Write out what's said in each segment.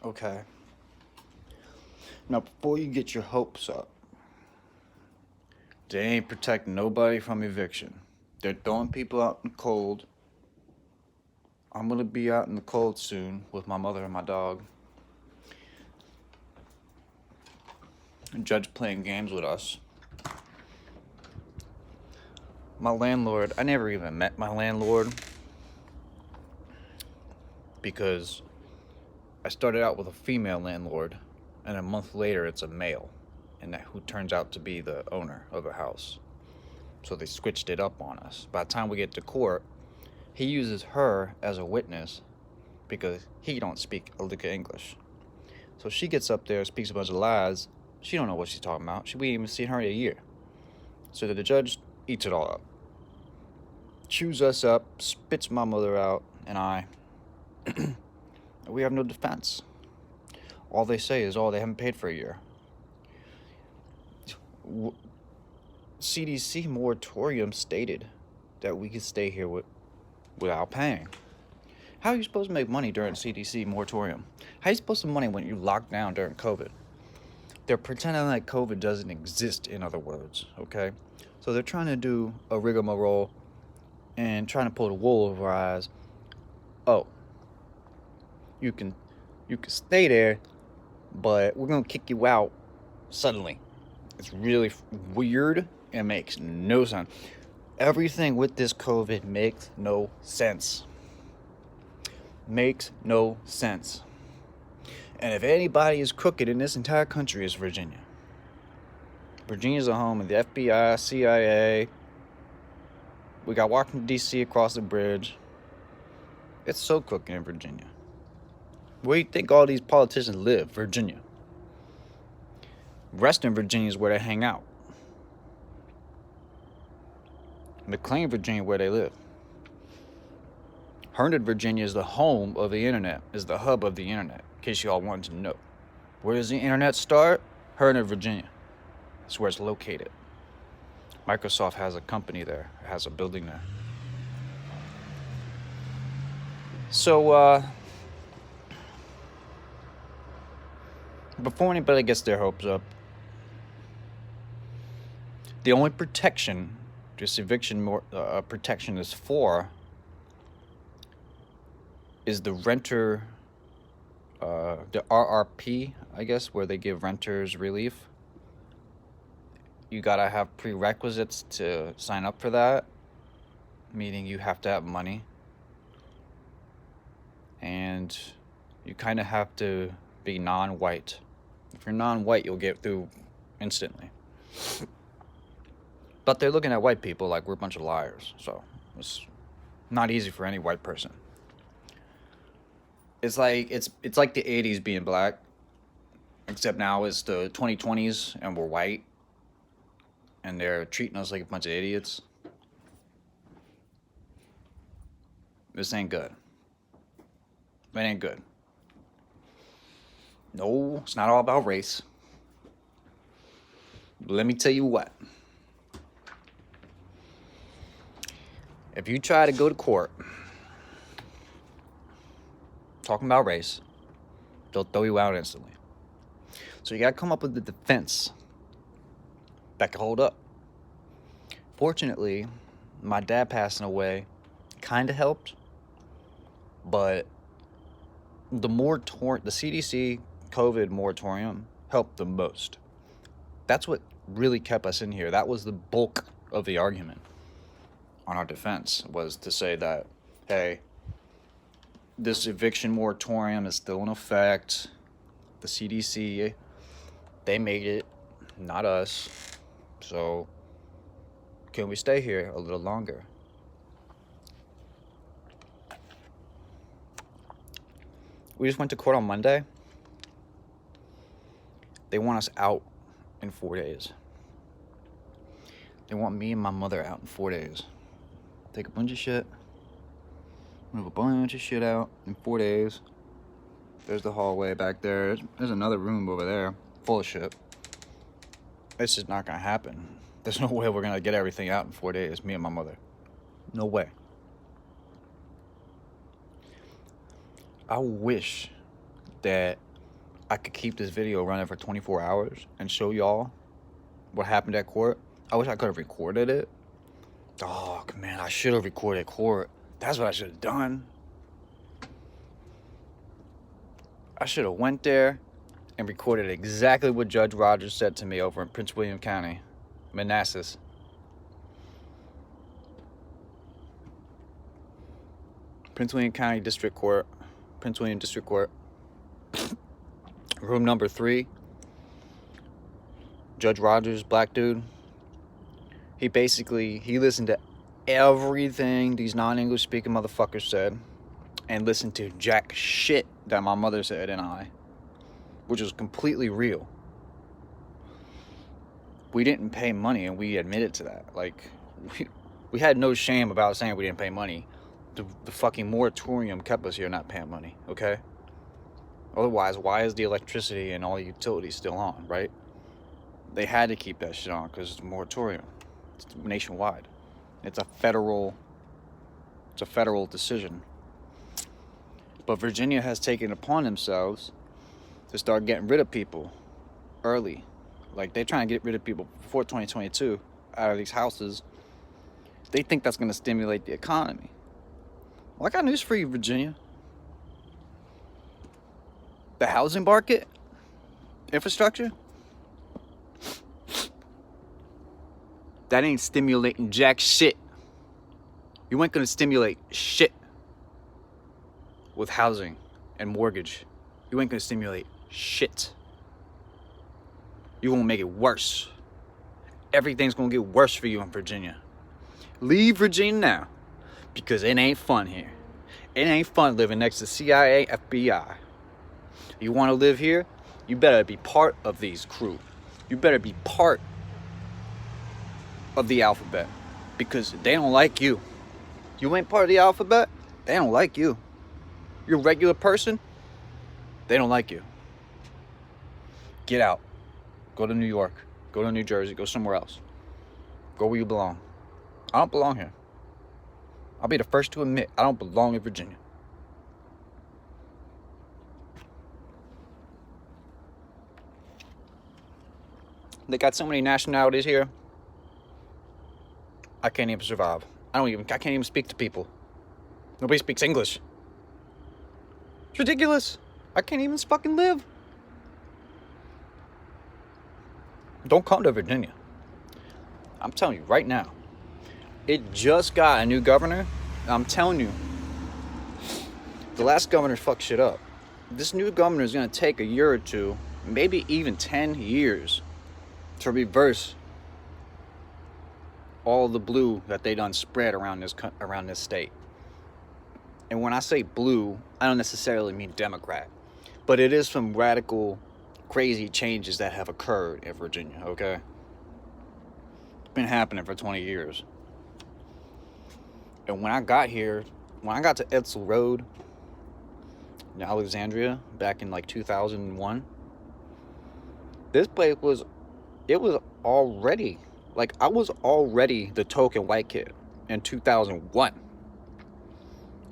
Okay. Now, before you get your hopes up, they ain't protecting nobody from eviction. They're throwing people out in the cold. I'm gonna be out in the cold soon with my mother and my dog. Judge playing games with us. My landlord, I never even met my landlord because I started out with a female landlord, and a month later it's a male, and that who turns out to be the owner of the house. So they switched it up on us. By the time we get to court, he uses her as a witness because he don't speak a lick of English. So she gets up there, speaks a bunch of lies. She don't know what she's talking about. We ain't even seen her in a year. So the judge eats it all up. Chews us up, spits my mother out, and I. We have no defense. All they say is, oh, they haven't paid for a year. CDC moratorium stated that we could stay here without paying. How are you supposed to make money during CDC moratorium? How are you supposed to make money when you locked down during COVID? They're pretending like COVID doesn't exist, in other words, okay? So they're trying to do a rigmarole and trying to pull the wool over our eyes. Oh, you can stay there, but we're gonna kick you out suddenly. It's really weird and makes no sense. Everything with this COVID makes no sense. Makes no sense. And if anybody is crooked in this entire country, it's Virginia. Virginia's the home of the FBI, CIA. We got Washington, D.C. across the bridge. It's so crooked in Virginia. Where do you think all these politicians live? Virginia. Western Virginia is where they hang out. McLean, Virginia, where they live. Herndon, Virginia is the home of the internet, is the hub of the internet, in case you all wanted to know. Where does the internet start? Herndon, Virginia. That's where it's located. Microsoft has a company there, has a building there. So, before anybody gets their hopes up, the only protection this eviction protection is for is the renter, the RRP, I guess, where they give renters relief. You gotta have prerequisites to sign up for that, meaning you have to have money. And you kind of have to be non-white. If you're non-white, you'll get through instantly. But they're looking at white people like we're a bunch of liars. So it's not easy for any white person. It's like the 80s being black, except now it's the 2020s and we're white. And they're treating us like a bunch of idiots. This ain't good. It ain't good. No, it's not all about race. But let me tell you what. If you try to go to court talking about race, they'll throw you out instantly. So you gotta come up with the defense that can hold up. Fortunately, my dad passing away kind of helped, but the CDC COVID moratorium helped the most. That's what really kept us in here. That was the bulk of the argument on our defense, was to say that, hey, this eviction moratorium is still in effect. The CDC, they made it, not us. So can we stay here a little longer? We just went to court on Monday. They want us out in 4 days. They want me and my mother out in 4 days. Take a bunch of shit. Move a bunch of shit out in 4 days. There's the hallway back there. There's another room over there full of shit. It's just not gonna happen. There's no way we're gonna get everything out in 4 days, me and my mother. No way. I wish that I could keep this video running for 24 hours and show y'all what happened at court. I wish I could have recorded it. Oh, man, I should have recorded court. That's what I should have done. I should have went there and recorded exactly what Judge Rogers said to me over in Prince William County, Manassas. Prince William County District Court, Prince William District Court, room number 3. Judge Rogers, black dude. He listened to everything these non-English speaking motherfuckers said and listened to jack shit that my mother said and I, which was completely real. We didn't pay money, and we admitted to that. Like, we had no shame about saying we didn't pay money. The fucking moratorium kept us here not paying money, okay? Otherwise, why is the electricity and all the utilities still on, right? They had to keep that shit on because it's a moratorium. It's nationwide. It's a federal decision. But Virginia has taken upon themselves to start getting rid of people early. Like, they're trying to get rid of people before 2022 out of these houses. They think that's going to stimulate the economy. Well, I got news for you, Virginia. The housing market, infrastructure, that ain't stimulating jack shit. You ain't gonna stimulate shit with housing and mortgage. You ain't gonna stimulate shit. You gonna make it worse. Everything's gonna get worse for you in Virginia. Leave Virginia now, because it ain't fun here. It ain't fun living next to CIA, FBI. You want to live here? You better be part of these crew. You better be part of the alphabet, because they don't like you. You ain't part of the alphabet, they don't like you. You're a regular person, they don't like you. Get out. Go to New York. Go to New Jersey. Go somewhere else. Go where you belong. I don't belong here. I'll be the first to admit I don't belong in Virginia. They got so many nationalities here. I can't even survive. I can't even speak to people. Nobody speaks English. It's ridiculous. I can't even fucking live. Don't come to Virginia. I'm telling you right now. It just got a new governor. I'm telling you. The last governor fucked shit up. This new governor is going to take a year or two, maybe even 10 years, to reverse all the blue that they done spread around this state. And when I say blue, I don't necessarily mean Democrat, but it is some radical, crazy changes that have occurred in Virginia, okay? It's been happening for 20 years. And when I got here, when I got to Edsel Road in Alexandria back in like 2001, this place was already, like, I was already the token white kid in 2001.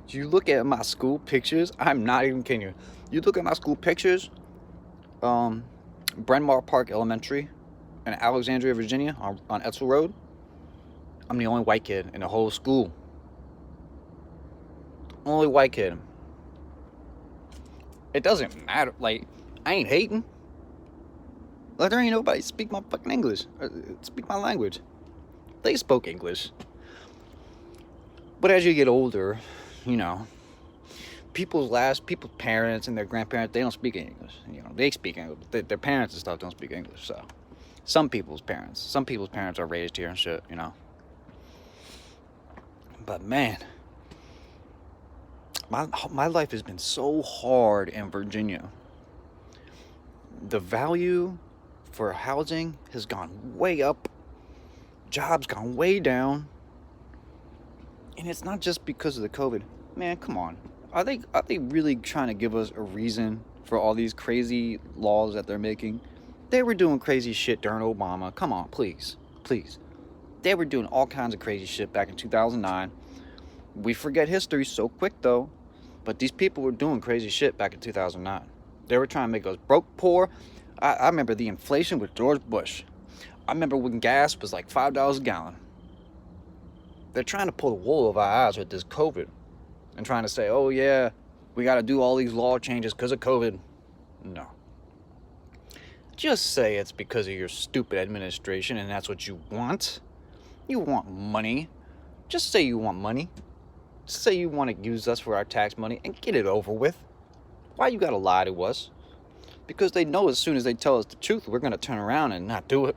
You look at my school pictures, I'm not even kidding you. You look at my school pictures, Bryn Mawr Park Elementary in Alexandria, Virginia, on Edsel Road, I'm the only white kid in the whole school. Only white kid. It doesn't matter, like, I ain't hating. Like, there ain't nobody speak my fucking English, speak my language. They spoke English. But as you get older, you know, people's parents and their grandparents, they don't speak English. You know, they speak English, but their parents and stuff don't speak English, so. Some people's parents are raised here and shit, you know. But man, my life has been so hard in Virginia. The value for housing has gone way up. Jobs gone way down. And it's not just because of the COVID. Man, come on. Are they really trying to give us a reason for all these crazy laws that they're making? They were doing crazy shit during Obama. Come on, please. Please. They were doing all kinds of crazy shit back in 2009. We forget history so quick, though. But these people were doing crazy shit back in 2009. They were trying to make us broke, poor. I remember the inflation with George Bush. I remember when gas was like $5 a gallon. They're trying to pull the wool over our eyes with this COVID and trying to say, oh yeah, we got to do all these law changes because of COVID. No. Just say it's because of your stupid administration and that's what you want. You want money. Just say you want money. Just say you want to use us for our tax money and get it over with. Why you got to lie to us? Because they know as soon as they tell us the truth, we're going to turn around and not do it.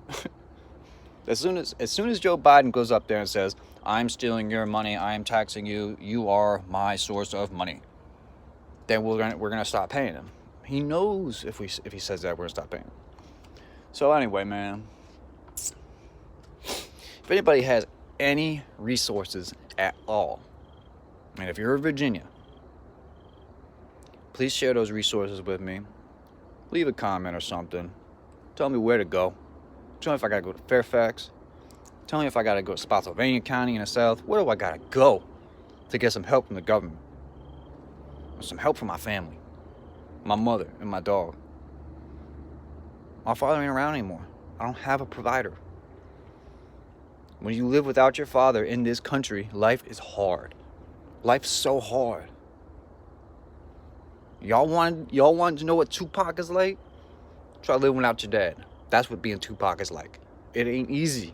As soon as Joe Biden goes up there and says, I'm stealing your money, I'm taxing you, you are my source of money, then we're gonna stop paying him. He knows if he says that, we're gonna stop paying him. So anyway, man, if anybody has any resources at all, and if you're in Virginia, please share those resources with me. Leave a comment or something. Tell me where to go. Tell me if I gotta go to Fairfax. Tell me if I gotta go to Spotsylvania County in the south. Where do I gotta go to get some help from the government? Or some help from my family, my mother, and my dog. My father ain't around anymore. I don't have a provider. When you live without your father in this country, life is hard. Life's so hard. Y'all want to know what Tupac is like? Try living without your dad. That's what being Tupac is like. It ain't easy.